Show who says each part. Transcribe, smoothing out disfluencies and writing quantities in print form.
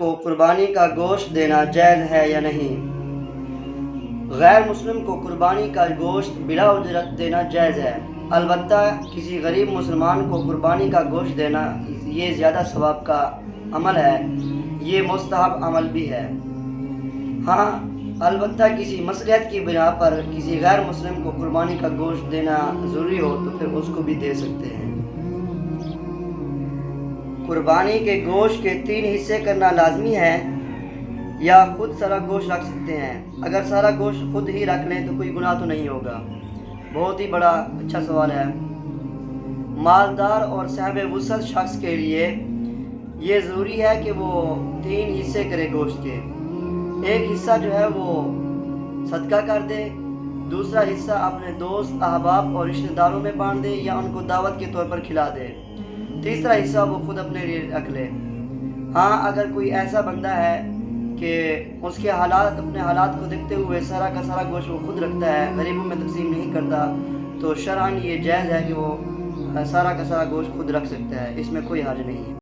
Speaker 1: کو قربانی کا گوشت دینا جائز ہے یا نہیں؟ غیر مسلم کو قربانی کا گوشت بلا اجرت دینا جائز ہے، البتہ کسی غریب مسلمان کو قربانی کا گوشت دینا یہ زیادہ ثواب کا عمل ہے، یہ مستحب عمل بھی ہے۔ ہاں، البتہ کسی مصلحت کی بنا پر کسی غیر مسلم کو قربانی کا گوشت دینا ضروری ہو تو پھر اس کو بھی دے سکتے ہیں۔ قربانی کے گوشت کے 3 حصے کرنا لازمی ہے یا خود سارا گوشت رکھ سکتے ہیں؟ اگر سارا گوشت خود ہی رکھ لیں تو کوئی گناہ تو نہیں ہوگا۔ بہت ہی بڑا اچھا سوال ہے۔ مالدار اور صاحب وسعت شخص کے لیے یہ ضروری ہے کہ وہ 3 حصے کرے گوشت کے۔ ایک حصہ جو ہے وہ صدقہ کر دے، دوسرا حصہ اپنے دوست احباب اور رشتہ داروں میں بانٹ دے یا ان کو دعوت کے طور پر کھلا دے، تیسرا حصہ وہ خود اپنے لیے رکھ لے۔ ہاں، اگر کوئی ایسا بندہ ہے کہ اس کے اپنے حالات کو دیکھتے ہوئے سارا کا سارا گوشت وہ خود رکھتا ہے، غریبوں میں تقسیم نہیں کرتا، تو شرعاً یہ جائز ہے کہ وہ سارا کا سارا گوشت خود رکھ سکتا ہے، اس میں کوئی حرج نہیں ہے۔